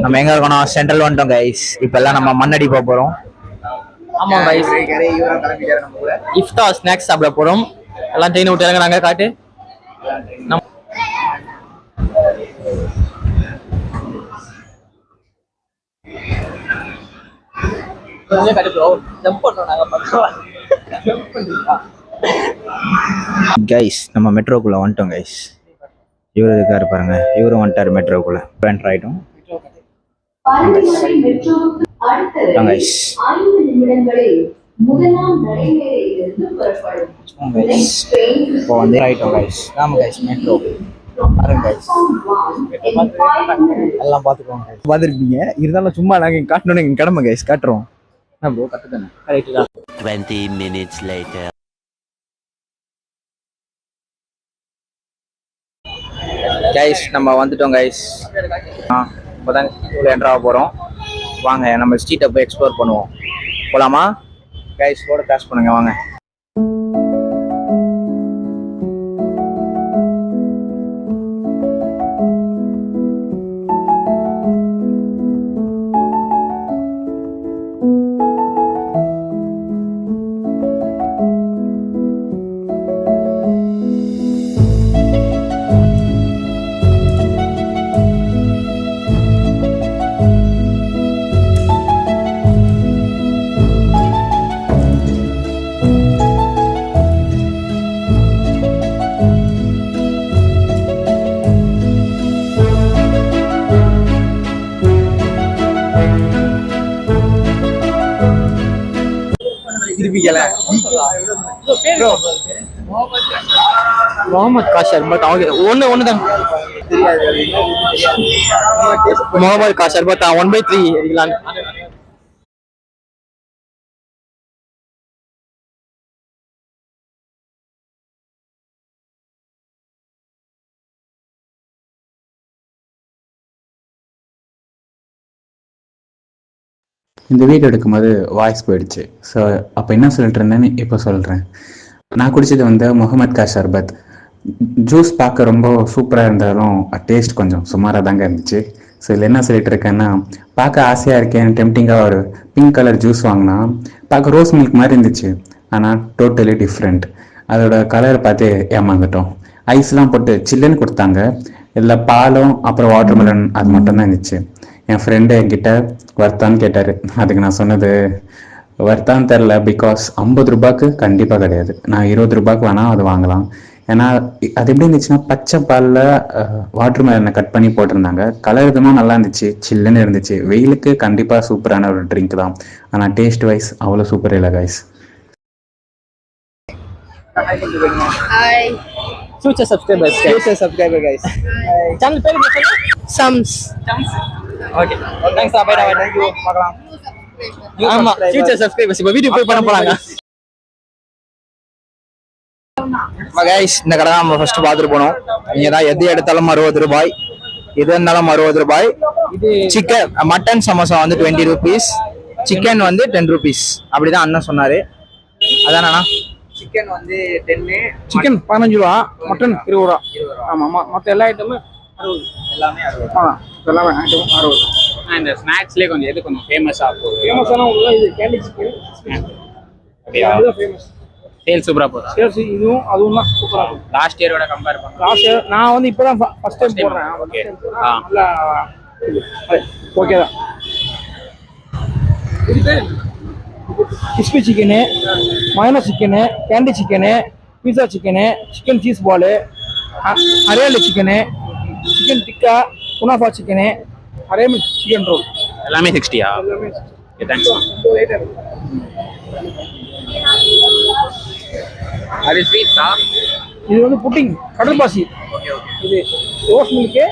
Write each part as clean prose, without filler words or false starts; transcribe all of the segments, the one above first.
நம்ம எங்க இருக்கோம்? சென்ட்ரல் வந்துட்டோம் கைஸ். இப்பெல்லாம் நம்ம மண்ணடி போக போறோம். ஆமா கைஸ், இஃப்தார் ஸ்நாக்ஸ் சாப்பிட போறோம். எல்லாம் ட்ரெயின் விட்டு இறங்குறாங்க. காட்டு கைஸ் நம்ம மெட்ரோக்குள்ள வந்துட்டோம் கைஸ். இவரு இருக்காரு பாருங்க, இவரும் வந்துட்டாரு மெட்ரோக்குள்ள. என்டர் ஆயிட்டோம் கைஸ். இப்போ வந்து ஆயிட்டோம் கைஸ். ஆமா கைஸ், மெட்ரோ பாருங்க கைஸ், எல்லாம் பார்த்துக்கோங்க. பார்த்துருப்பீங்க, இருந்தாலும் சும்மா நாங்கள் காட்டணும்னு எங்கள் கடமை கைஸ், காட்டுறோம். என்ன ப்ரோ கற்றுதானே? கரெக்டு தான். 20 minutes later. கைஸ் நம்ம வந்துட்டோம் கைஸ். இப்போதான் ஸ்ட்ரீட்டுக்குள்ள என்ட்ரு ஆக போகிறோம். வாங்க நம்ம ஸ்ட்ரீட்டை போய் எக்ஸ்ப்ளோர் பண்ணுவோம். போகலாமா கைஸ்? ரோட கிராஸ் பண்ணுங்க வாங்க. முகமது காஷர் பட் ஒண்ணுதான் முகமது காஷர் பட் 1/3 அடிக்கலாம். இந்த வீடியோ எடுக்கும்போது வாய்ஸ் போயிடுச்சு. ஸோ அப்போ என்ன சொல்லிட்டு இருந்தேன்னு இப்போ சொல்கிறேன். நான் குடிச்சது வந்து முகமது கா ஷர்பத். ஜூஸ் பார்க்க ரொம்ப சூப்பராக இருந்தாலும் டேஸ்ட் கொஞ்சம் சுமாராக தாங்க இருந்துச்சு. ஸோ இதில் என்ன சொல்லிட்டு இருக்கேன்னா, பார்க்க ஆசையாக இருக்கேன், டெம்டிங்காக ஒரு பிங்க் கலர் ஜூஸ் வாங்கினா பார்க்க ரோஸ் மில்க் மாதிரி இருந்துச்சு. ஆனால் டோட்டலி டிஃப்ரெண்ட். அதோட கலரை பார்த்து ஏமாந்துட்டோம். ஐஸ்லாம் போட்டு சில்லுன்னு கொடுத்தாங்க. இதில் பாலும் அப்புறம் வாட்டர் மெலன் அது மட்டும்தான் இருந்துச்சு. என் ஃப்ரெண்டு என்கிட்ட வர்த்தான்னு கேட்டார். அதுக்கு நான் சொன்னது வர்த்தான்னு தெரில, பிகாஸ் 50 ரூபாய்க்கு கண்டிப்பாக கிடையாது. நான் 20 ரூபாய்க்கு வேணால் அது வாங்கலாம். ஏன்னா அது எப்படி இருந்துச்சுன்னா, பச்சை பாலில் வாட்டர் மெலனை கட் பண்ணி போட்டிருந்தாங்க. கலர் இதுவும் நல்லா இருந்துச்சு, சில்லுன்னு இருந்துச்சு. வெயிலுக்கு கண்டிப்பாக சூப்பரான ஒரு ட்ரிங்க் தான். ஆனால் டேஸ்ட் வைஸ் அவ்வளோ சூப்பர் இல்லை guys. Future subscriber guys. Channel பேர் என்ன சொன்னீங்க? Sums. Okay. Thanks bye bye. Thank you. பார்க்கலாம். ஆமா, future subscribers இப்ப வீடியோ போய் பண்ண போறாங்க. கைஸ் இந்த கடை தான் நம்ம ஃபர்ஸ்ட் பார்த்துட்டு போனோம். இங்கே தான் எது எடுத்தாலும் 60 ரூபாய், எது இருந்தாலும் 60 ரூபாய். இது சிக்கன் மட்டன் சமோசா வந்து 20 rupees, சிக்கன் வந்து 10 rupees. அப்படிதான் அண்ணன் சொன்னாரு. அதானா? சிக்கன் வந்து 10, சிக்கன் 15 ரூபா, மட்டன் 20 ரூபா. ஆமா ஆமா, மற்ற எல்லா ஐட்டமும் 60. எல்லாமே 60. எல்லாமே ஐட்டம் 60. இந்த ஸ்நாக்ஸ்லயே கொஞ்சம் எது கொஞ்சம் ஃபேமஸா இருக்கும்? ஃபேமஸான உள்ள இது கேண்டி சிக்கன். அதுதான் ஃபேமஸ். சேல் சூப்பரா போகுது. சேல்ஸ் இதுவும் அதுவும் தான் சூப்பரா இருக்கும். லாஸ்ட் இயரோட கம்பேர் பண்ணா லாஸ்ட் இயர் நான் வந்து இப்போதான் ஃபர்ஸ்ட் டைம் போடுறேன். ஓகே. நல்லா ஓகே தான். Crispy chicken, mayonnaise chicken, candy chicken, pizza chicken, chicken cheese ball, அரேலு சிக்கனு, சிக்கன் டிக்கா, குனாஃபா சிக்கனு, அரேமில் சிக்கன் ரோல். எல்லாமே 60யா? எல்லாமே ஓகே, தேங்க்ஸ். அது ஸ்வீட்ஸா? இது வந்து புட்டிங், கடல் பாசி. Okay okay. இது ரோஸ் மில்க்கு,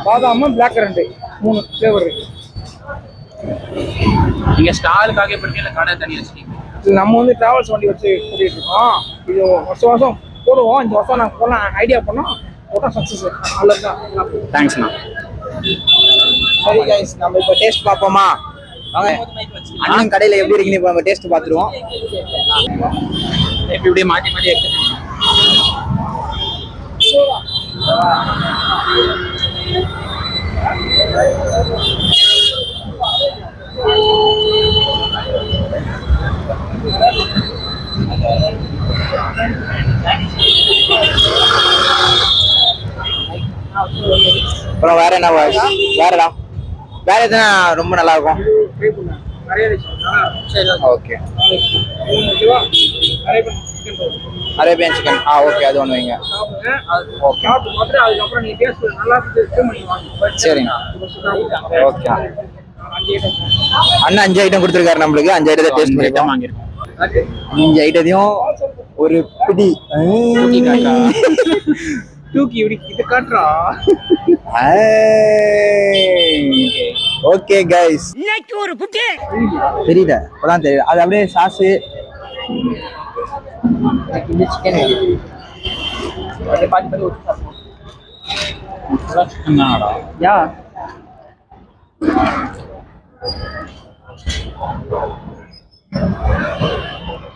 பாதாம், பிளாக் கரண்ட் 3 ஃப்ளேவர் இருக்கு. நீங்க ஸ்டாலுக்காக எப்படி இல்ல கடை தனியா வச்சிருக்கீங்க? இது நம்ம வந்து டிராவல்ஸ் வண்டி வச்சு கூட்டிட்டு இருக்கோம். இது வருஷம் போடுவோம். இந்த வருஷம் நாங்கள் போகலாம் ஐடியா பண்ணோம். போட்டால் சக்ஸஸ் நல்லதுதான். தேங்க்ஸ்ண்ணா. சரி கைஸ், நம்ம இப்போ டேஸ்ட் பார்ப்போமா? வாங்க. அண்ணன் கடையில் எப்படி இருக்குன்னு இப்போ நம்ம டேஸ்ட் பார்த்துருவோம். இப்படி மாட்டி மாட்டி எடுத்து அப்புறம் வேற என்ன பாய்ஸ்? வேற எதுனா ரொம்ப நல்லா இருக்கும்? Okay, Arabian chicken. ஓகே, அது ஒன்று வைங்க. ஓகே, சரிங்க. ஓகே, அண்ணா 5 ஐட்டம் கொடுத்துருக்காரு நம்மளுக்கு. 5 ஐட்டத்தை டேஸ்ட் பண்ணிட்டோம். 5 ஐட்டத்தையும் ஒரு பிடி தூக்கி இப்படி இது காட்டுறா. ஓகே கைஸ், தெரியல, அப்பதான் தெரியுது. அது அப்படியே சாஸு சிக்கன் யா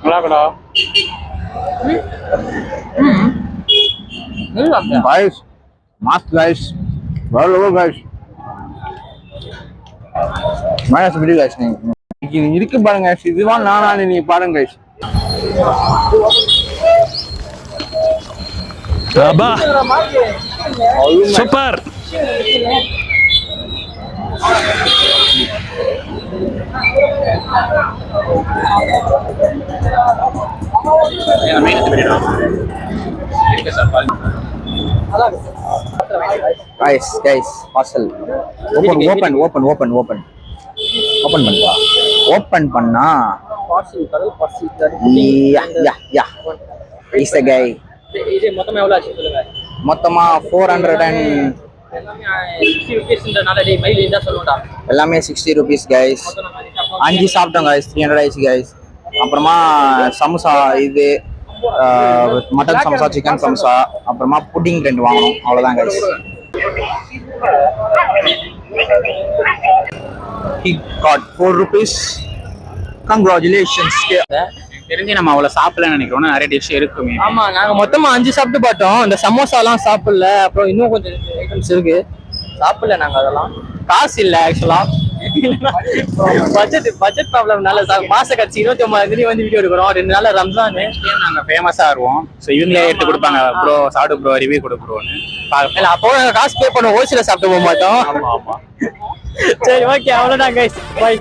நல்லாக்கடா. guys, mast guys, well over guys. Minus பிடி guys. நீங்க இருக்கு பாருங்க, இதுவான் நானா நீங்க பாருங்க guys. அப்பா சூப்பர். guys parcel open பண்ணா yeah is the guy. இது மொத்தமா எவ்வளவு ஆச்சு சொல்லுங்க? மொத்தமா 460 மைல் தான் சொல்லுடா. எல்லாமே 60 rupees guys. 5 சாப்பிட்டோம் guys, 300 ஆயிடுச்சு guys. அப்புறமா சமோசா, இது மட்டன் சமோசா, சிக்கன் சமோசா, அப்புறமா புட்டிங் 2 வாங்கணும். அவ்வளவுதான் guys. He got 4 rupees. Congratulations. தெரிஞ்சு நம்ம அவ்வளவு சாப்பிடலன்னு நினைக்கிறோம். நிறைய டிஷ் இருக்குமே. ஆமா, நாங்க மொத்தமா 5 சாப்பிட்டு பார்த்தோம். இந்த சமோசா எல்லாம் சாப்பிடல. அப்புறம் இன்னும் கொஞ்சம் ஐட்டம்ஸ் இருக்கு, சாப்பிடல நாங்க. அதெல்லாம் காசு இல்ல ஆக்சுவலா. பட்ஜெட் ப்ராப்ளம்னால மாச கட்சி 29 வந்து வீடியோ எடுக்கிறோம். 2 நாள் ரம்ஜான், நாங்க ஃபேமஸா ஆடுவோம். ஸோ இவங்களே எடுத்து கொடுப்பாங்க. ப்ரோ சாப்பிடு ப்ரோ, ரிவ்யூ கொடு ப்ரோன்னு. இல்ல அப்போ நாங்க காசு பே பண்ண ஹோல்சேல சாப்பிட்டு போக மாட்டோம். ஆமா. சரி, ஓகே, அவ்வளவுதான் கைஸ், பை.